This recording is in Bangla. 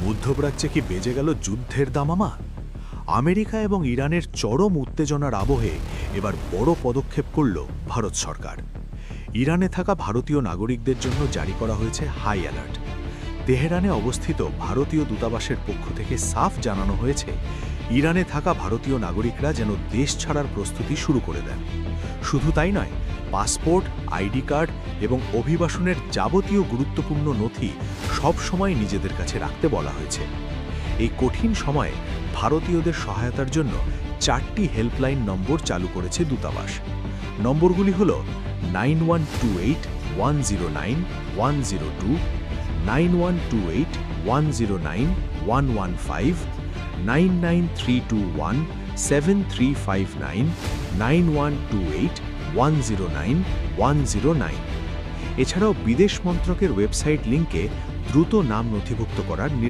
মধ্যপ্রাচ্যে কি বেজে গেল যুদ্ধের দামামা? আমেরিকা এবং ইরানের চরম উত্তেজনার আবহে এবার বড় পদক্ষেপ করল ভারত সরকার। ইরানে থাকা ভারতীয় নাগরিকদের জন্য জারি করা হয়েছে হাই অ্যালার্ট। তেহরানে অবস্থিত ভারতীয় দূতাবাসের পক্ষ থেকে সাফ জানানো হয়েছে, ইরানে থাকা ভারতীয় নাগরিকরা যেন দেশ ছাড়ার প্রস্তুতি শুরু করে দেন। শুধু তাই নয়, পাসপোর্ট, আইডি কার্ড এবং অভিবাসনের যাবতীয় গুরুত্বপূর্ণ নথি সব সময় নিজেদের কাছে রাখতে বলা হয়েছে। এই কঠিন সময়ে ভারতীয়দের সহায়তার জন্য 4টি হেল্পলাইন নম্বর চালু করেছে দূতাবাস। নম্বরগুলি হল 9128109102, 9128109115, 993217359, 9128109109। এছাড়াও বিদেশ মন্ত্রকের ওয়েবসাইট লিঙ্কে দ্রুত নাম নথিভুক্ত করার